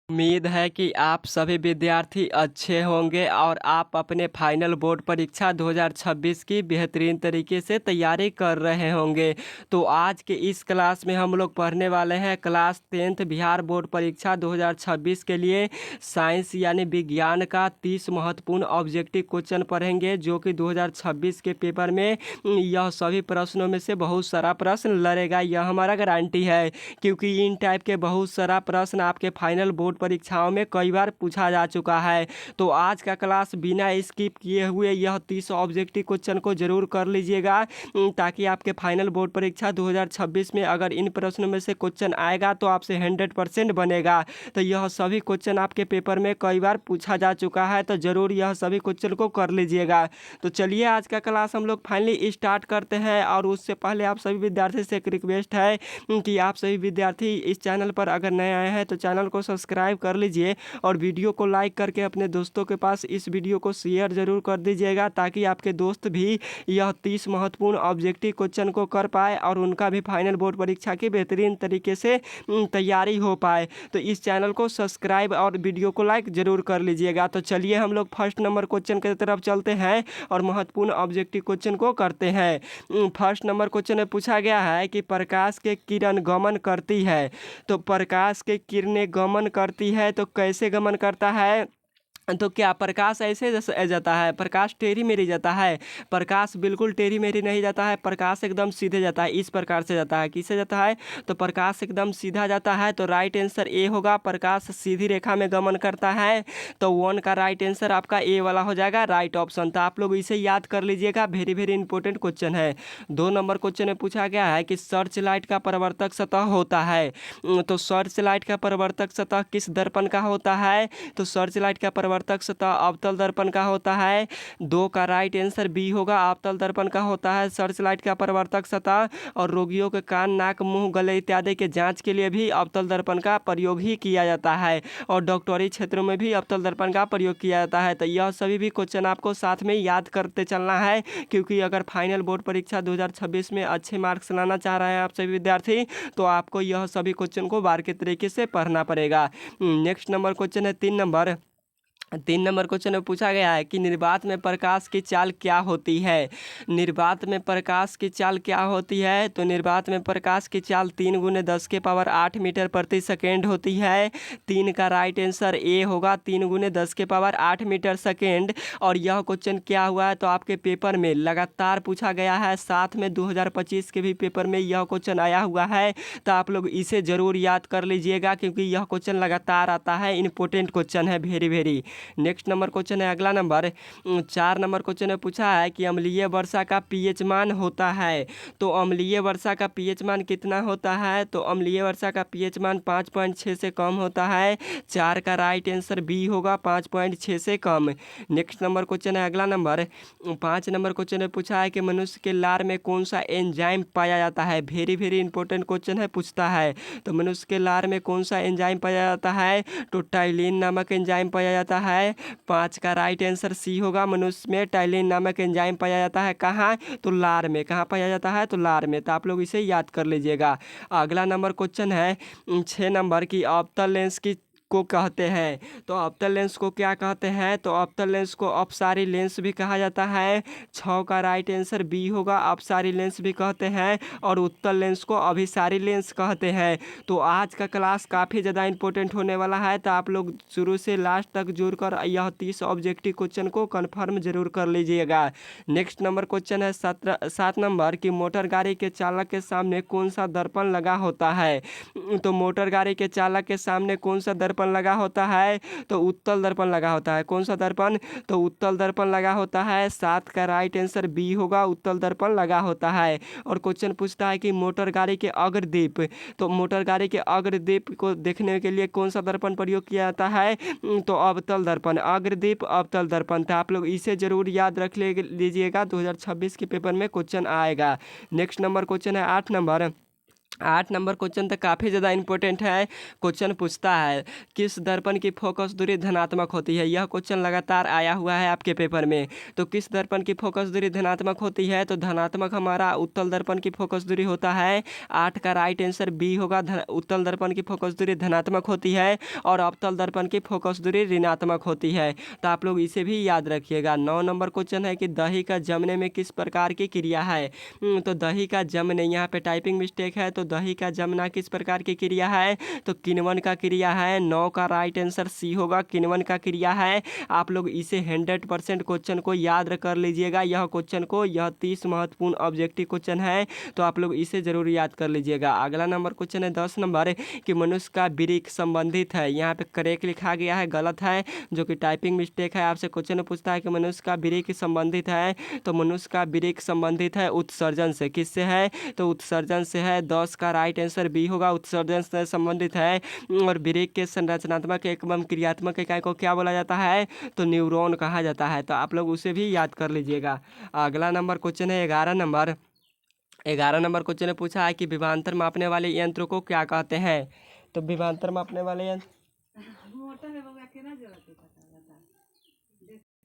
उम्मीद है कि आप सभी विद्यार्थी अच्छे होंगे और आप अपने फाइनल बोर्ड परीक्षा 2026 की बेहतरीन तरीके से तैयारी कर रहे होंगे। तो आज के इस क्लास में हम लोग पढ़ने वाले हैं क्लास 10th बिहार बोर्ड परीक्षा 2026 के लिए साइंस यानी विज्ञान का 30 महत्वपूर्ण ऑब्जेक्टिव क्वेश्चन पढ़ेंगे, जो कि 2026 के पेपर में यह सभी प्रश्नों में से बहुत सारा प्रश्न लड़ेगा। यह हमारा गारंटी है, क्योंकि इन टाइप के बहुत सारा प्रश्न आपके फाइनल बोर्ड परीक्षाओं में कई बार पूछा जा चुका है। तो आज का क्लास बिना स्किप किए हुए यह 30 ऑब्जेक्टिव क्वेश्चन को जरूर कर लीजिएगा, ताकि आपके फाइनल बोर्ड परीक्षा 2026 में अगर इन प्रश्नों में से क्वेश्चन आएगा तो आपसे 100% बनेगा। तो यह सभी क्वेश्चन आपके पेपर में कई बार पूछा जा चुका है, तो जरूर यह सभी क्वेश्चन को कर लीजिएगा। तो चलिए आज का क्लास हम लोग फाइनली स्टार्ट करते हैं। और उससे पहले आप सभी विद्यार्थी से एक रिक्वेस्ट है कि आप सभी विद्यार्थी इस चैनल पर अगर नए आए हैं तो चैनल को सब्सक्राइब कर लीजिए और वीडियो को लाइक करके अपने दोस्तों के पास इस वीडियो को शेयर जरूर कर दीजिएगा, ताकि आपके दोस्त भी यह 30 महत्वपूर्ण ऑब्जेक्टिव क्वेश्चन को कर पाए और उनका भी फाइनल बोर्ड परीक्षा की बेहतरीन तरीके से तैयारी हो पाए। तो इस चैनल को सब्सक्राइब और वीडियो को लाइक जरूर कर लीजिएगा। तो चलिए हम लोग फर्स्ट नंबर क्वेश्चन की तरफ चलते हैं और महत्वपूर्ण ऑब्जेक्टिव क्वेश्चन को करते हैं। फर्स्ट नंबर क्वेश्चन में पूछा गया है कि प्रकाश के किरण गमन करती है। तो प्रकाश के किरणें गमन करती है तो कैसे गमन करता है? तो क्या प्रकाश ऐसे जैसे जाता है? प्रकाश टेढ़ी मेढ़ी जाता है? प्रकाश बिल्कुल टेढ़ी मेढ़ी नहीं जाता है, प्रकाश एकदम सीधे जाता है। इस प्रकार से जाता है। किससे जाता है? तो प्रकाश एकदम सीधा जाता है। तो राइट आंसर ए होगा, प्रकाश सीधी रेखा में गमन करता है। तो 1 का राइट आंसर आपका ए वाला हो जाएगा, राइट ऑप्शन। तो आप लोग इसे याद कर लीजिएगा, वेरी वेरी इंपॉर्टेंट क्वेश्चन है। 2 नंबर क्वेश्चन में पूछा गया है कि सर्च लाइट का परावर्तक सतह होता है। तो सर्च लाइट का परावर्तक सतह किस दर्पण का होता है? तो सर्च लाइट का परावर्तक सतह अवतल दर्पण का होता है। 2 का राइट आंसर बी होगा, अवतल दर्पण का होता है सर्च लाइट का परावर्तक सतह। और रोगियों के कान, नाक, मुंह, गले इत्यादि के जांच के लिए भी अवतल दर्पण का प्रयोग ही किया जाता है, और डॉक्टरी क्षेत्रों में भी अवतल दर्पण का प्रयोग किया जाता है। तो यह सभी भी क्वेश्चन आपको साथ में याद करते चलना है, क्योंकि अगर फाइनल बोर्ड परीक्षा 2026 में अच्छे मार्क्स लाना चाह रहे हैं आप सभी विद्यार्थी, तो आपको यह सभी क्वेश्चन को बार के तरीके से पढ़ना पड़ेगा। नेक्स्ट नंबर क्वेश्चन है 3 नंबर क्वेश्चन में पूछा गया है कि निर्वात में प्रकाश की चाल क्या होती है? निर्वात में प्रकाश की चाल क्या होती है? तो निर्वात में प्रकाश की चाल 3 × 10⁸ मीटर प्रति सेकेंड होती है। 3 का राइट आंसर ए होगा, 3 × 10⁸ मीटर सेकेंड। और यह क्वेश्चन क्या हुआ है? तो आपके पेपर में लगातार पूछा गया है, साथ में 2025 के भी पेपर में यह क्वेश्चन आया हुआ है। तो आप लोग इसे ज़रूर याद कर लीजिएगा, क्योंकि यह क्वेश्चन लगातार आता है, इंपॉर्टेंट क्वेश्चन है, very very. Next number question है अगला नंबर 4 नंबर क्वेश्चन में पूछा है कि अम्लीय वर्षा का पीएच मान होता है। तो अम्लीय वर्षा का पीएच मान कितना होता है? तो अम्लीय वर्षा का पीएच मान 5.6 से कम होता है। 4 का राइट आंसर बी होगा, 5.6 से कम। नेक्स्ट नंबर क्वेश्चन है अगला नंबर 5 नंबर क्वेश्चन में पूछा है कि मनुष्य के लार में कौन सा एंजाइम पाया जाता है? वेरी वेरी इंपॉर्टेंट क्वेश्चन है, पूछता है। तो मनुष्य के लार में कौन सा एंजाइम पाया जाता है? तो टाइलिन नामक एंजाइम पाया जाता है। 5 का राइट आंसर सी होगा, मनुष्य में टाइलिन नामक एंजाइम पाया जाता है। कहाँ? तो लार में। कहाँ पाया जाता है? तो लार में। तो आप लोग इसे याद कर लीजिएगा। अगला नंबर क्वेश्चन है 6 नंबर की अवतल लेंस की को कहते हैं। तो अवतल लेंस को क्या कहते हैं? तो अवतल लेंस को अपसारी लेंस भी कहा जाता है। 6 का राइट आंसर बी होगा, अपसारी लेंस भी कहते हैं। और उत्तल लेंस को अभिसारी लेंस कहते हैं। तो आज का क्लास काफ़ी ज़्यादा इंपॉर्टेंट होने वाला है, तो आप लोग शुरू से लास्ट तक जुड़कर यह 30 ऑब्जेक्टिव क्वेश्चन को कन्फर्म जरूर कर लीजिएगा। नेक्स्ट नंबर क्वेश्चन है 7 नंबर की मोटर गाड़ी के चालक के सामने कौन सा दर्पण लगा होता है? तो मोटर गाड़ी के चालक के सामने कौन सा दर्पण लगा होता है? तो उत्तल दर्पण लगा होता है। कौन सा दर्पण? तो उत्तल दर्पण लगा होता है। 7 का राइट आंसर बी होगा, उत्तल दर्पण लगा होता है। और क्वेश्चन पूछता है कि मोटर गाड़ी के अग्रदीप, तो मोटर गाड़ी के अग्रदीप को देखने के लिए कौन सा दर्पण प्रयोग किया जाता है? तो अवतल दर्पण, अग्रदीप अवतल दर्पण। तो आप लोग इसे जरूर याद रख लीजिएगा, 2026 के पेपर में क्वेश्चन आएगा। नेक्स्ट नंबर क्वेश्चन है 8 नंबर 8 नंबर क्वेश्चन तो काफ़ी ज़्यादा इंपॉर्टेंट है। क्वेश्चन पूछता है किस दर्पण की फोकस दूरी धनात्मक होती है। यह क्वेश्चन लगातार आया हुआ है आपके पेपर में। तो किस दर्पण की फोकस दूरी धनात्मक होती है, तो धनात्मक हमारा उत्तल दर्पण की फोकस दूरी होता है। 8 का राइट आंसर बी होगा। उत्तल दर्पण की फोकस दूरी धनात्मक होती है और अवतल दर्पण की फोकस दूरी ऋणात्मक होती है। तो आप लोग इसे भी याद रखिएगा। 9 नंबर क्वेश्चन है कि दही का जमने में किस प्रकार की क्रिया है। तो दही का जमने, यहाँ पे टाइपिंग मिस्टेक है, तो दही का जमना किस प्रकार की क्रिया है, तो किण्वन का क्रिया है। 9 का राइट आंसर सी होगा, किण्वन का क्रिया है। आप लोग इसे 100% क्वेश्चन को याद कर लीजिएगा। यह क्वेश्चन को, यह 30 महत्वपूर्ण ऑब्जेक्टिव क्वेश्चन है, तो आप लोग इसे जरूर याद कर लीजिएगा। अगला नंबर क्वेश्चन है 10 नंबर कि मनुष्य का वृक्क संबंधित है। यहाँ पे करेक्ट लिखा गया है, गलत है, जो कि टाइपिंग मिस्टेक है। आपसे क्वेश्चन पूछता है कि मनुष्य का वृक्क संबंधित है, तो मनुष्य का वृक्क संबंधित है उत्सर्जन से। किससे है, तो उत्सर्जन से है। 10 का राइट आंसर बी होगा, उत्सर्जन से संबंधित है। और वृक्क के संरचनात्मक एवं क्रियात्मक इकाई को क्या बोला जाता है, तो न्यूरॉन कहा जाता है। तो आप लोग उसे भी याद कर लीजिएगा। अगला नंबर क्वेश्चन है 11 नंबर। 11 नंबर क्वेश्चन ने पूछा है कि विभवांतर मापने वाले यंत्र को क्या कहते हैं। तो विभवांतर मापने वाले यंत्र